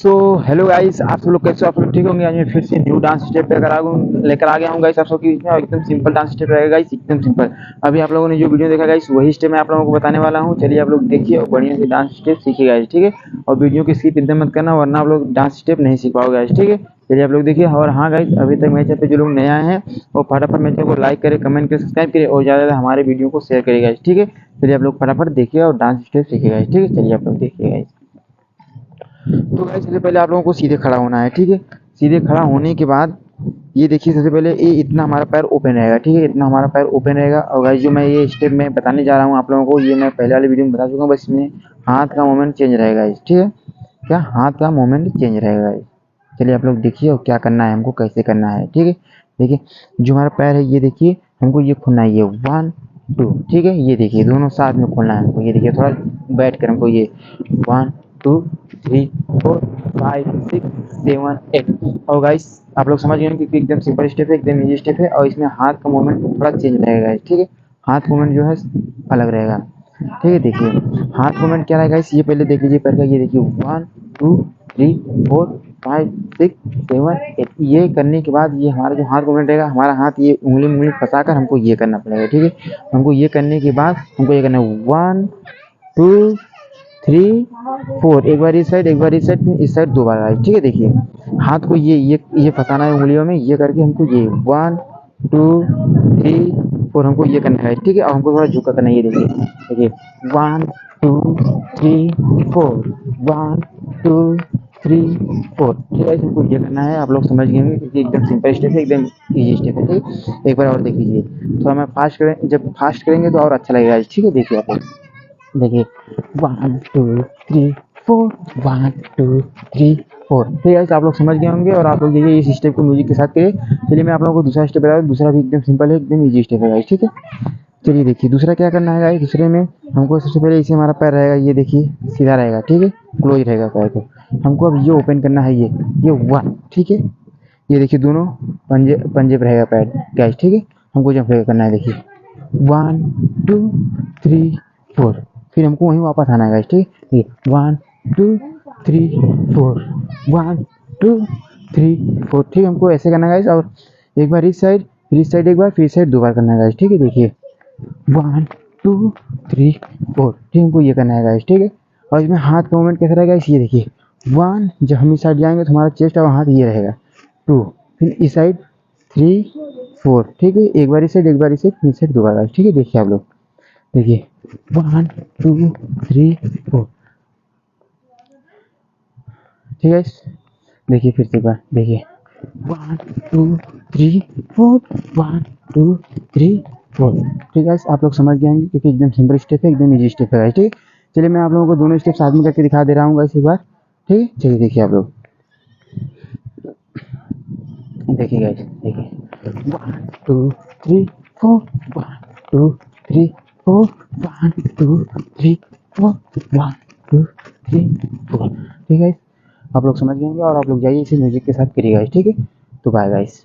So hello guys, आप सब लोग कैसे हो? आप सब ठीक होंगे। आज मैं फिर से न्यू डांस स्टेप लेकर आ गया हूँ गाइस आप सबके बीच में। और एकदम सिंपल डांस स्टेप रहेगा गाइस, एकदम सिंपल। अभी आप लोगों ने जो वीडियो देखा गाइस, वही स्टेप मैं आप लोगों को बताने वाला हूँ। चलिए आप लोग देखिए और बढ़िया से डांस स्टेप सीखिए गाइस, ठीक है। और वीडियो की स्किप एकदम मत करना, वरना आप लोग डांस स्टेप नहीं सीख पाओगे गाइस, ठीक है। चलिए आप लोग देखिए। और हाँ गाइस, अभी तक मेरे चैनल पे जो लोग नए आए हैं वो फटाफट मेरे चैनल को लाइक करें, कमेंट करें, सब्सक्राइब करें और ज़्यादा से हमारे वीडियो को शेयर करें गाइस, ठीक है। चलिए आप लोग फटाफट देखिए और डांस स्टेप सीखिए गाइस, ठीक है। चलिए आप लोग देखिए गाइस। तो गाइस सबसे पहले आप लोगों को सीधे खड़ा होना है, ठीक है। सीधे खड़ा होने के बाद ये देखिए, सबसे पहले ये इतना हमारा पैर ओपन रहेगा, ठीक है। इतना हमारा पैर ओपन रहेगा। और गाइस जो मैं ये स्टेप में बताने जा रहा हूँ आप लोगों को, ये मैं पहले वाले वीडियो में बता चुका हूँ। बस इसमें हाथ का मूवमेंट चेंज रहेगा गाइस, ठीक है। क्या हाथ का मूवमेंट चेंज रहेगा गाइस। चलिए आप लोग देखिए और क्या करना है हमको, कैसे करना है, ठीक है। देखिए जो हमारा पैर है, ये देखिए हमको ये खोलना है, ये 1 2, ठीक है। ये देखिए दोनों साथ में खोलना है हमको। ये देखिए थोड़ा बैठ कर हमको ये 1 2 3 4 5 6 7 8। और गाइस आप लोग समझ गए होंगे कि एकदम सिंपल स्टेप है, एकदम इजी स्टेप है। और इसमें हाथ का मूवमेंट थोड़ा चेंज रहेगा गाइस, ठीक है। हाथ मूवमेंट जो है अलग रहेगा, ठीक है। देखिए हाथ मूवमेंट क्या रहेगा गाइस, ये पहले देख लीजिए पैर का। ये देखिए 1 2 3 4 5 6 7 8। ये करने के बाद ये हमारा जो हाथ मूवमेंट रहेगा, हमारा हाथ ये उंगली फंसाकर हमको ये करना पड़ेगा, ठीक है। हमको ये करने के बाद हमको ये करना है 1 2 3 4। एक बार इस साइड, एक बार इस साइड, फिर इस साइड दो बार आए, ठीक है। देखिए हाथ को ये फंसाना है उंगलियों में। ये करके हमको ये 1 2 3 4 हमको ये करना है, ठीक है। और हमको थोड़ा झुका करना है। ये देखिए देखिए 1 2 3 4 1 2 3 4, ठीक है। हमको ये करना है। आप लोग समझ गए होंगे क्योंकि एकदम सिंपल स्टेप है, एकदम इजी स्टेप है, ठीक है। एक बार और देख लीजिए। थोड़ा मैं फास्ट करें, जब फास्ट करेंगे तो और अच्छा लगेगा, ठीक है। देखिए आप लोग देखिए 1 2 3 4 1 2 3 4, ठीक है। आप लोग समझ गए होंगे। और आप लोग देखिए इस स्टेप को म्यूजिक के साथ करिए। चलिए मैं आप लोगों को दूसरा स्टेप बता दूं। दूसरा भी एकदम सिंपल है, एकदम इजी स्टेप है गाइस, ठीक है। चलिए देखिए दूसरा क्या करना है गाइस। दूसरे में हमको सबसे पहले इसे हमारा पैर रहेगा, ये देखिए सीधा रहेगा, ठीक है। क्लोज रहेगा पैर को। हमको अब ये ओपन करना है, ये 1, ठीक है। ये देखिए दोनों पंजे पंजे पे रहेगा पैर गाइस, ठीक है। हमको जंप करना है। देखिए 1 2 3 4, फिर हमको वहीं वापस आना है गाइस, ठीक है। ये 1 2 3 4 1 2 3 4, ठीक है। हमको ऐसे करना है गाइस। और एक बार इस साइड, फिर इस साइड एक बार, फिर इस साइड दो बार करना है गाइस, ठीक है। देखिए 1 2 3 4, ठीक है। हमको ये करना है गाइस, ठीक है। और इसमें हाथ का मूवमेंट कैसा रहेगा गाइस, ये देखिए 1, जब हम इस साइड जाएंगे तो हमारा चेस्ट और हाथ ये रहेगा। 2, फिर इस साइड 3 4, ठीक है। एक बार इस साइड, एक बार इस साइड, फिर इस साइड दो बार गाइस, ठीक है। देखिए आप लोग देखिए 1 2 3 4, ठीक है। देखिए फिर से एक बार देखिए 1 2 3 4 1 2 3 4, ठीक है। आप लोग समझ गए होंगे क्योंकि एकदम सिंपल स्टेप है, एकदम इजी स्टेप है, ठीक है। चलिए मैं आप लोगों को दोनों स्टेप साथ में करके दिखा दे रहा हूँ गाइस एक बार, ठीक है। चलिए देखिए आप लोग देखिए गाइस, देखिए 1 2 3 4 1 2 3 4 1 2 3 4 1 2 3 4, ठीक है। आप लोग समझ गए होंगे। और आप लोग जाइए इसे म्यूजिक के साथ करिए गाइस, ठीक है। तो बाय गाइस।